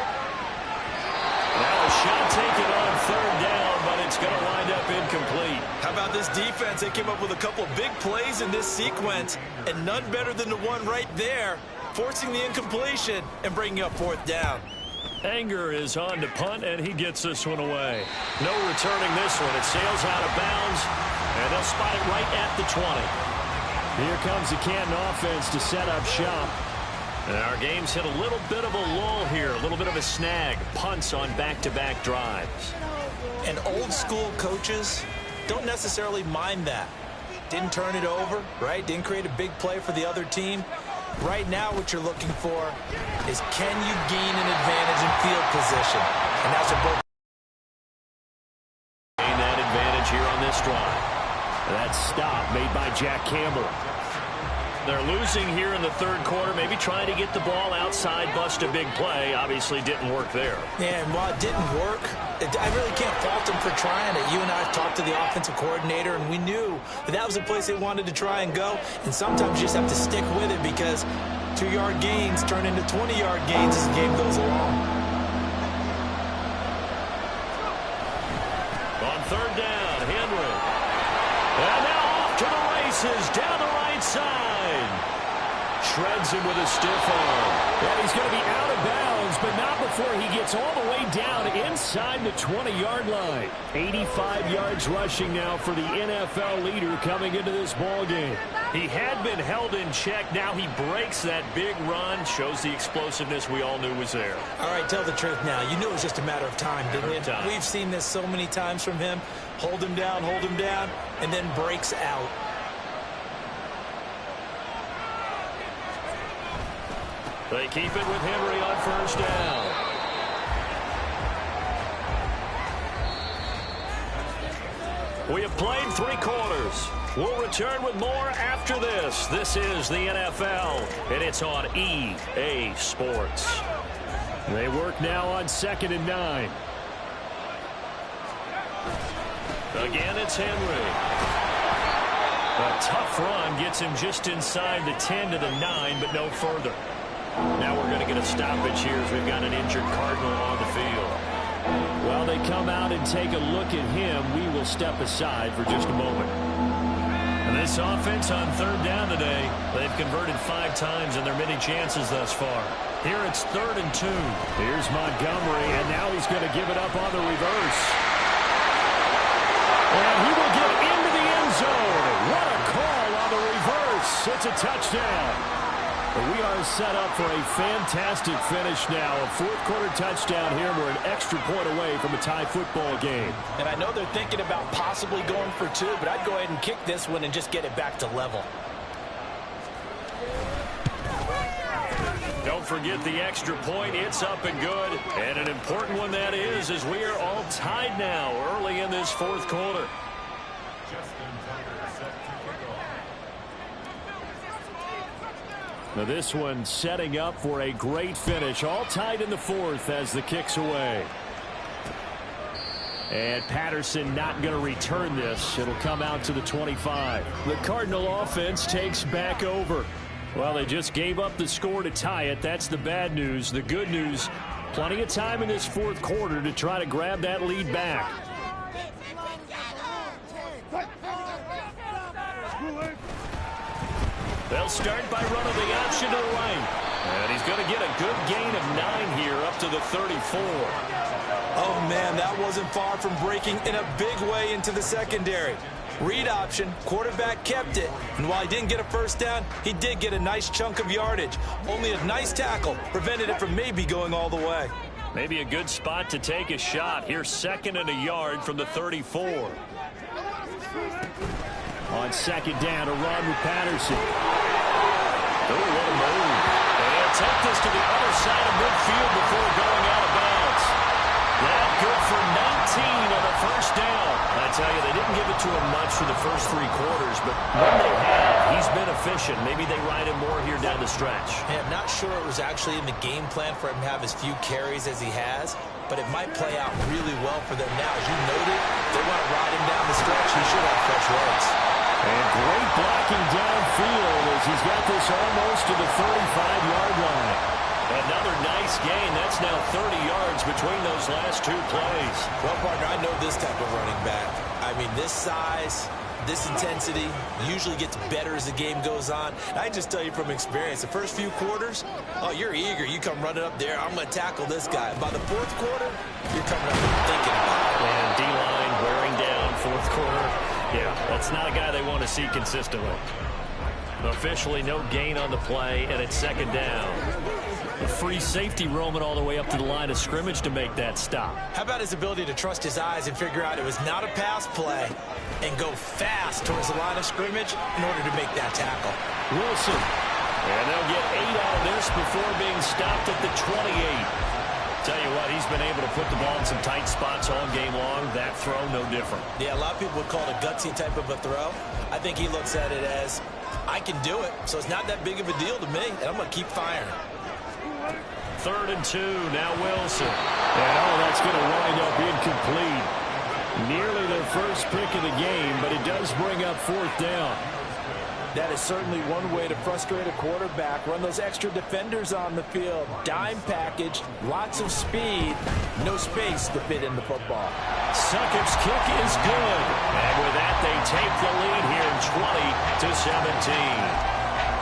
Now a shot taken on third down, but it's going to wind up incomplete. How about this defense? They came up with a couple of big plays in this sequence, and none better than the one right there, forcing the incompletion and bringing up fourth down. Anger is on to punt, and he gets this one away. No returning this one. It sails out of bounds, and they'll spot it right at the 20. Here comes the Canton offense to set up shop. And our game's hit a little bit of a lull here, a little bit of a snag. Punts on back-to-back drives. And old-school coaches don't necessarily mind that. Didn't turn it over, right? Didn't create a big play for the other team. Right now what you're looking for is, can you gain an advantage in field position? And that's what both gain that advantage here on this drive. That stop made by Jack Campbell. They're losing here in the third quarter, maybe trying to get the ball outside, bust a big play. Obviously didn't work there. Yeah, and while it didn't work, I really can't fault them for trying it. You and I talked to the offensive coordinator, and we knew that was the place they wanted to try and go. And sometimes you just have to stick with it, because 2-yard gains turn into 20-yard gains as the game goes along. On third down, Henry. And now off to the races, down the right side. Shreds him with a stiff arm. And he's going to be out of bounds, but not before he gets all the way down inside the 20-yard line. 85 yards rushing now for the NFL leader coming into this ball game. He had been held in check. Now he breaks that big run. Shows the explosiveness we all knew was there. All right, tell the truth now. You knew it was just a matter of time, didn't you? We've seen this so many times from him. Hold him down, and then breaks out. They keep it with Henry on first down. We have played 3 quarters. We'll return with more after this. This is the NFL, and it's on EA Sports. They work now on 2nd and 9. Again, it's Henry. A tough run gets him just inside the 10 to the 9, but no further. Now we're going to get a stoppage here as we've got an injured Cardinal on the field. While they come out and take a look at him, we will step aside for just a moment. And this offense on third down today, they've converted 5 times in their many chances thus far. Here it's 3rd and 2. Here's Montgomery, and now he's going to give it up on the reverse. And he will get into the end zone. What a call on the reverse. It's a touchdown. We are set up for a fantastic finish now. A fourth-quarter touchdown here. We're an extra point away from a tie football game. And I know they're thinking about possibly going for 2, but I'd go ahead and kick this one and just get it back to level. Don't forget the extra point. It's up and good. And an important one that is, as we are all tied now early in this fourth quarter. Now this one setting up for a great finish. All tied in the fourth as the kick's away. And Patterson not going to return this. It'll come out to the 25. The Cardinal offense takes back over. Well, they just gave up the score to tie it. That's the bad news. The good news, plenty of time in this fourth quarter to try to grab that lead back. They'll start by running the option to the right. And he's going to get a good gain of 9 here up to the 34. Oh, man, that wasn't far from breaking in a big way into the secondary. Read option, quarterback kept it. And while he didn't get a first down, he did get a nice chunk of yardage. Only a nice tackle prevented it from maybe going all the way. Maybe a good spot to take a shot. Here's 2nd and a yard from the 34. On 2nd down, a run with Patterson. Oh, what a move. And take this to the other side of midfield before going out of bounds. That good for 19 on the first down. A got to tell you, they didn't give it to him much for the first 3 quarters, but when they have, he's been efficient. Maybe they ride him more here down the stretch. Hey, I'm not sure it was actually in the game plan for him to have as few carries as he has, but it might play out really well for them now. As you noted, they want to ride him down the stretch. He should have fresh legs. And great blocking downfield as he's got this almost to the 35-yard line. Another nice gain. That's now 30 yards between those last 2 plays. Well, partner, I know this type of running back. I mean, this size, this intensity usually gets better as the game goes on. And I just tell you from experience, the first few quarters, oh, you're eager. You come running up there, I'm going to tackle this guy. By the 4th quarter, you're coming up and thinking about it. And D-line wearing down 4th quarter. Yeah, that's not a guy they want to see consistently. Officially no gain on the play, and it's 2nd down. A free safety roaming all the way up to the line of scrimmage to make that stop. How about his ability to trust his eyes and figure out it was not a pass play and go fast towards the line of scrimmage in order to make that tackle. Wilson. And they'll get 8 out of this before being stopped at the 28. Tell you what, he's been able to put the ball in some tight spots all game long. That throw, no different. Yeah, a lot of people would call it a gutsy type of a throw. I think he looks at it as, I can do it, so it's not that big of a deal to me, and I'm going to keep firing. 3rd and 2, now Wilson. And that's going to wind up incomplete. Nearly their first pick of the game, but it does bring up 4th down. That is certainly one way to frustrate a quarterback. Run those extra defenders on the field. Dime package, lots of speed, no space to fit in the football. Suckups kick is good. And with that, they take the lead here, 20-17.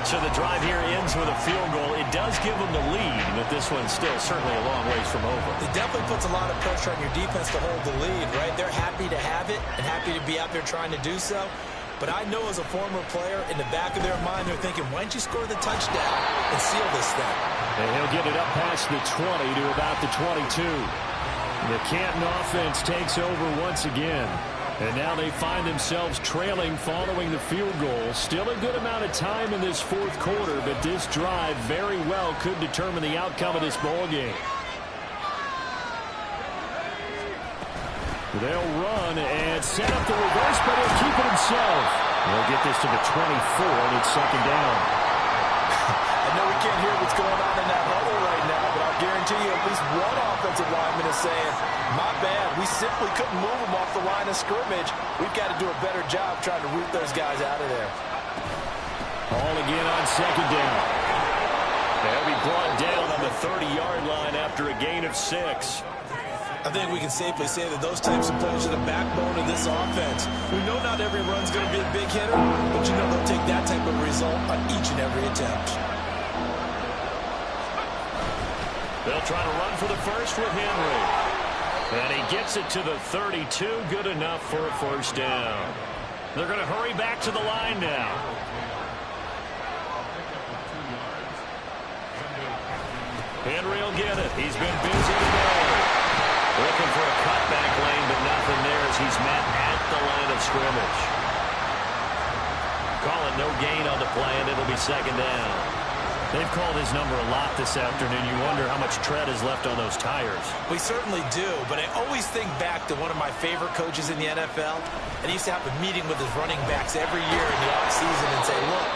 So the drive here ends with a field goal. It does give them the lead, but this one's still certainly a long ways from over. It definitely puts a lot of pressure on your defense to hold the lead, right? They're happy to have it and happy to be out there trying to do so. But I know as a former player, in the back of their mind, they're thinking, why don't you score the touchdown and seal this thing? And he'll get it up past the 20 to about the 22. The Canton offense takes over once again. And now they find themselves trailing following the field goal. Still a good amount of time in this 4th quarter, but this drive very well could determine the outcome of this ball game. They'll run and set up the reverse, but he'll keep it himself. He'll get this to the 24, and it's 2nd down. I know we can't hear what's going on in that huddle right now, but I'll guarantee you at least one offensive lineman is saying, my bad, we simply couldn't move them off the line of scrimmage. We've got to do a better job trying to root those guys out of there. Ball again on 2nd down. They'll be brought down on the 30-yard line after a gain of 6. I think we can safely say that those types of plays are the backbone of this offense. We know not every run's going to be a big hitter, but you know they'll take that type of result on each and every attempt. They'll try to run for the first with Henry. And he gets it to the 32. Good enough for a 1st down. They're going to hurry back to the line now. Henry will get it. He's been busy today. Looking for a cutback lane, but nothing there as he's met at the line of scrimmage. Call it no gain on the play, and it'll be 2nd down. They've called his number a lot this afternoon. You wonder how much tread is left on those tires. We certainly do, but I always think back to one of my favorite coaches in the NFL, and he used to have a meeting with his running backs every year in the offseason and say, look,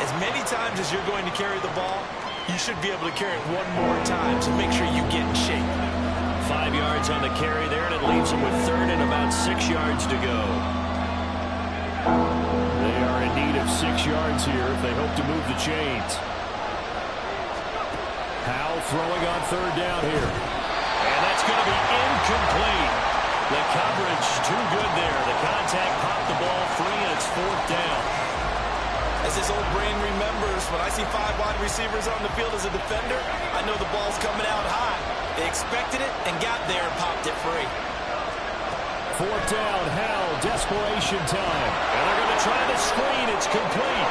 as many times as you're going to carry the ball, you should be able to carry it one more time, so make sure you get in shape. 5 yards on the carry there, and it leaves them with 3rd and about 6 yards to go. They are in need of 6 yards here if they hope to move the chains. Howell throwing on 3rd down here. And that's going to be incomplete. The coverage too good there. The contact popped the ball free, and it's 4th down. As this old brain remembers, when I see 5 wide receivers on the field as a defender, I know the ball's coming out high. They expected it and got there and popped it free. 4th down, Howell, desperation time. And they're going to try the screen. It's complete.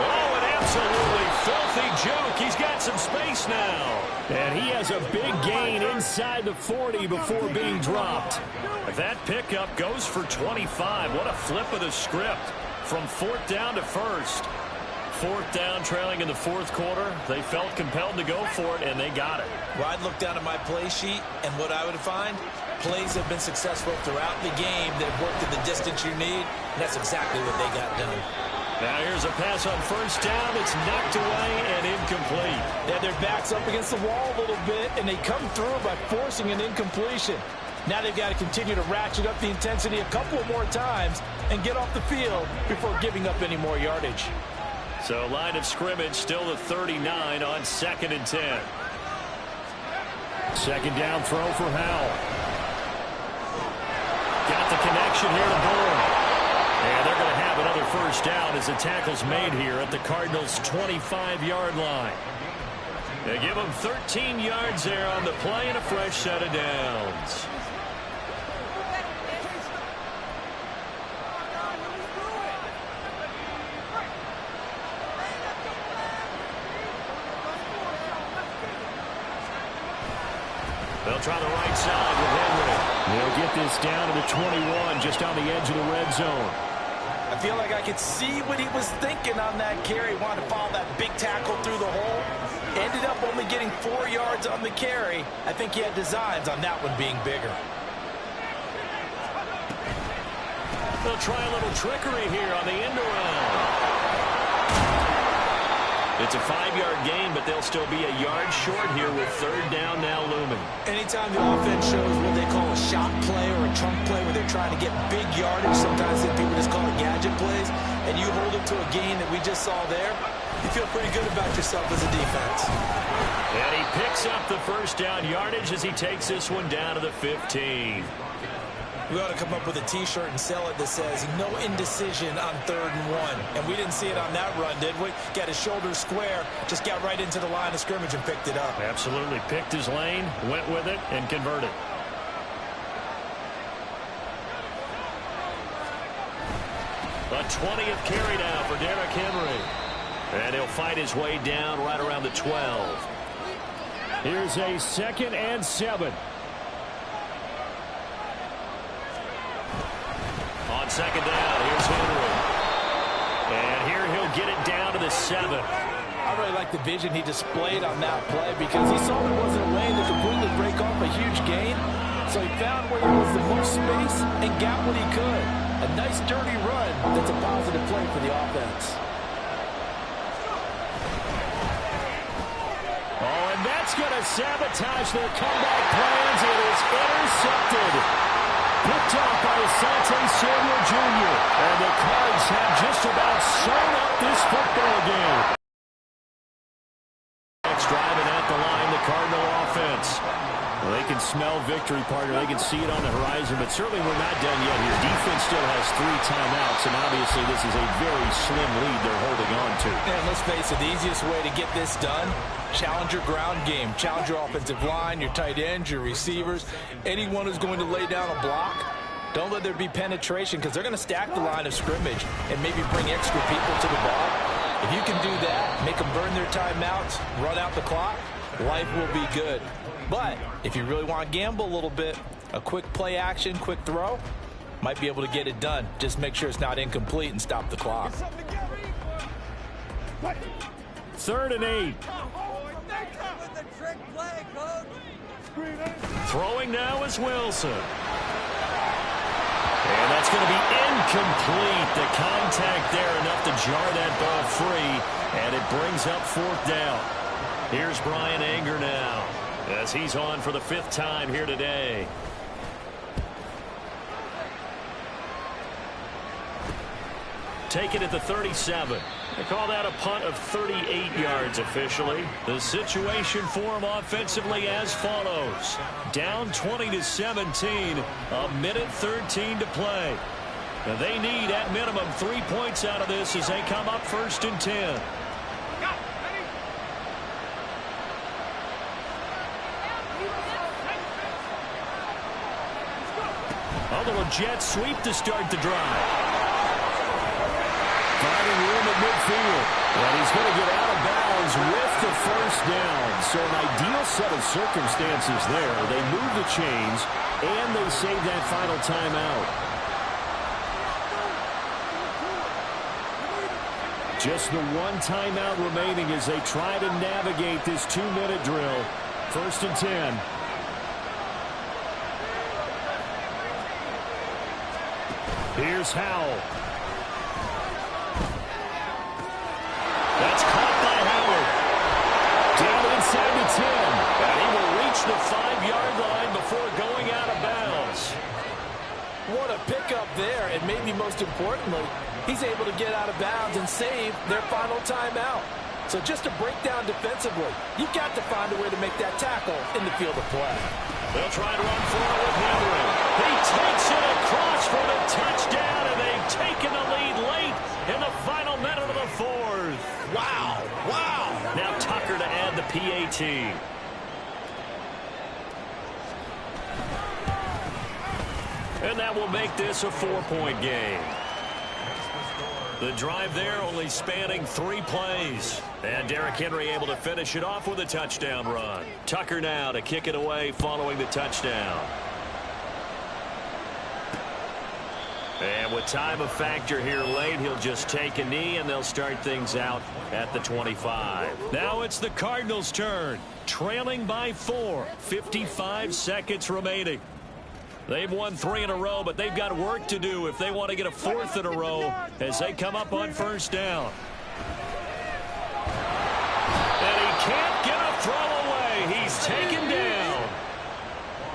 Oh, an absolutely filthy juke. He's got some space now. And he has a big gain inside the 40 before being dropped. That pickup goes for 25. What a flip of the script. From 4th down to 1st. 4th down, trailing in the 4th quarter. They felt compelled to go for it, and they got it. Well, I'd look down at my play sheet, and what I would find, plays have been successful throughout the game that have worked in the distance you need, and that's exactly what they got done. Now here's a pass on first down. It's knocked away and incomplete. They had their backs up against the wall a little bit, and they come through by forcing an incompletion. Now they've got to continue to ratchet up the intensity a couple more times and get off the field before giving up any more yardage. So line of scrimmage still the 39 on 2nd and 10. Second down throw for Howell. Got the connection here to Bourne. And they're going to have another first down as the tackle's made here at the Cardinals' 25-yard line. They give them 13 yards there on the play and a fresh set of downs. They'll try the right side with Henry. They'll get this down to the 21, just on the edge of the red zone. I feel like I could see what he was thinking on that carry. He wanted to follow that big tackle through the hole. Ended up only getting 4 yards on the carry. I think he had designs on that one being bigger. They'll try a little trickery here on the end around. It's a 5-yard gain, but they'll still be a yard short here with third down now looming. Anytime the offense shows what they call a shot play or a chunk play where they're trying to get big yardage, sometimes people just call it gadget plays, and you hold it to a gain that we just saw there, you feel pretty good about yourself as a defense. And he picks up the first down yardage as he takes this one down to the 15. We ought to come up with a T-shirt and sell it that says no indecision on 3rd and 1. And we didn't see it on that run, did we? Got his shoulders square, just got right into the line of scrimmage and picked it up. Absolutely. Picked his lane, went with it, and converted. A 20th carry now for Derrick Henry. And he'll fight his way down right around the 12. Here's a 2nd and 7. On 2nd down, here's Henry. And here he'll get it down to the 7. I really like the vision he displayed on that play because he saw there wasn't a way to completely break off a huge gain. So he found where there was the most space and got what he could. A nice dirty run that's a positive play for the offense. Oh, and that's going to sabotage their comeback plans. It is intercepted. Picked off by Asante Samuel Jr. And the Cards have just about sewn up this football game. Next driving at the line, the Cardinal offense. Well, they can smell victory, partner. They can see it on the horizon, but certainly we're not done yet here. Defense still has 3 timeouts, and obviously this is a very slim lead they're holding on to. And let's face it, the easiest way to get this done, challenge your ground game. Challenge your offensive line, your tight ends, your receivers, anyone who's going to lay down a block. Don't let there be penetration because they're going to stack the line of scrimmage and maybe bring extra people to the ball. If you can do that, make them burn their timeouts, run out the clock, life will be good. But if you really want to gamble a little bit, a quick play action, quick throw, might be able to get it done. Just make sure it's not incomplete and stop the clock. 3rd and 8. Throwing now is Wilson. And that's going to be incomplete. The contact there enough to jar that ball free, and it brings up 4th down. Here's Brian Anger now as he's on for the 5th time here today. Take it at the 37. They call that a punt of 38 yards officially. The situation for them offensively as follows. Down 20-17, a minute 13 to play. Now they need at minimum 3 points out of this as they come up 1st and 10. A little jet sweep to start the drive. Finding room at midfield. And he's going to get out of bounds with the 1st down. So an ideal set of circumstances there. They move the chains, and they save that final timeout. Just the 1 timeout remaining as they try to navigate this 2-minute drill. 1st and 10. Here's Howell. That's caught by Howard. Down inside the 10. And he will reach the 5-yard line before going out of bounds. What a pickup there, and maybe most importantly, he's able to get out of bounds and save their final timeout. So just to break down defensively, you've got to find a way to make that tackle in the field of play. They'll try to run for it with Henry. He takes it across for the touchdown, and they've taken the lead late in the final minute of the fourth. Wow, wow. Now Tucker to add the PAT. And that will make this a 4-point game. The drive there only spanning 3 plays. And Derrick Henry able to finish it off with a touchdown run. Tucker now to kick it away following the touchdown. And with time a factor here late, he'll just take a knee and they'll start things out at the 25. Now it's the Cardinals' turn. Trailing by 4. 55 seconds remaining. They've won 3 in a row, but they've got work to do if they want to get a 4th in a row as they come up on first down. And he can't get a throw away. He's taken down.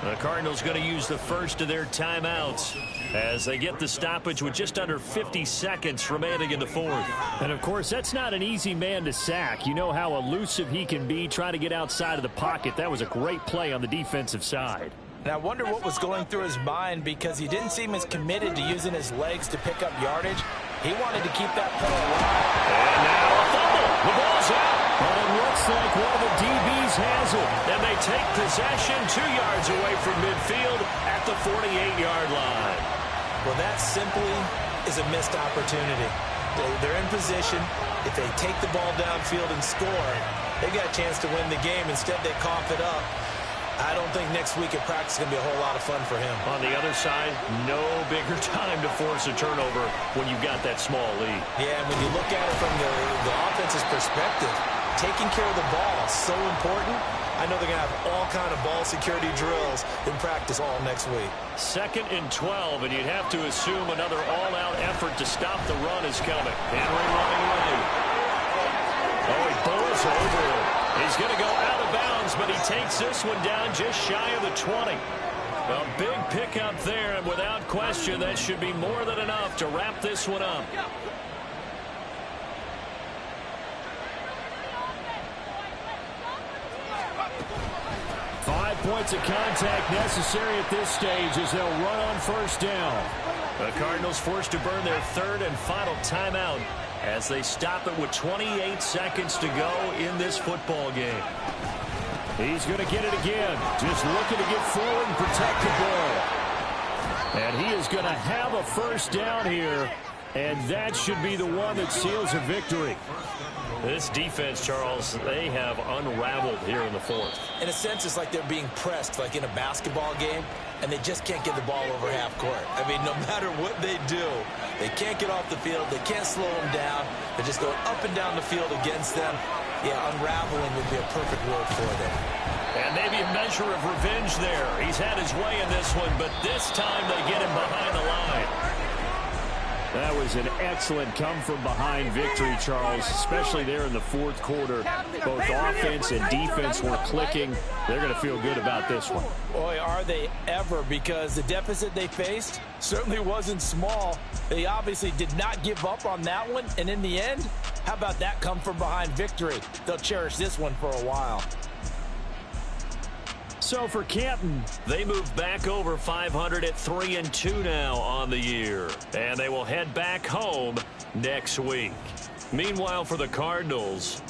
The Cardinals going to use the first of their timeouts as they get the stoppage with just under 50 seconds remaining in the fourth. And, of course, that's not an easy man to sack. You know how elusive he can be trying to get outside of the pocket. That was a great play on the defensive side. And I wonder what was going through his mind because he didn't seem as committed to using his legs to pick up yardage. He wanted to keep that play alive. And now a fumble. The ball's out. But it looks like one of the DBs has it. And they take possession 2 yards away from midfield at the 48-yard line. Well, that simply is a missed opportunity. They're in position. If they take the ball downfield and score, they got a chance to win the game. Instead, they cough it up. I don't think next week at practice is going to be a whole lot of fun for him. On the other side, no bigger time to force a turnover when you've got that small lead. Yeah, and when you look at it from the offense's perspective, taking care of the ball is so important. I know they're going to have all kind of ball security drills in practice all next week. 2nd and 12, and you'd have to assume another all-out effort to stop the run is coming. Henry running right. Oh, he bowls over it. He's going to go out of bounds, but he takes this one down just shy of the 20. A big pickup there, and without question, that should be more than enough to wrap this one up. Five points of contact necessary at this stage as they'll run on first down. The Cardinals forced to burn their 3rd and final timeout as they stop it with 28 seconds to go in this football game. He's going to get it again. Just looking to get forward and protect the ball. And he is going to have a first down here, and that should be the one that seals a victory. This defense, Charles, they have unraveled here in the fourth. In a sense, it's like they're being pressed, like in a basketball game, and they just can't get the ball over half court. I mean, no matter what they do, they can't get off the field. They can't slow them down. They're just going up and down the field against them. Yeah, unraveling would be a perfect word for them. And maybe a measure of revenge there. He's had his way in this one, but this time they get him behind the line. That was an excellent come-from-behind victory, Charles, especially there in the fourth quarter. Both offense and defense were clicking. They're going to feel good about this one. Boy, are they ever, because the deficit they faced certainly wasn't small. They obviously did not give up on that one, and in the end, how about that come-from-behind victory? They'll cherish this one for a while. So for Canton, they move back over 500 at 3-2 now on the year. And they will head back home next week. Meanwhile, for the Cardinals,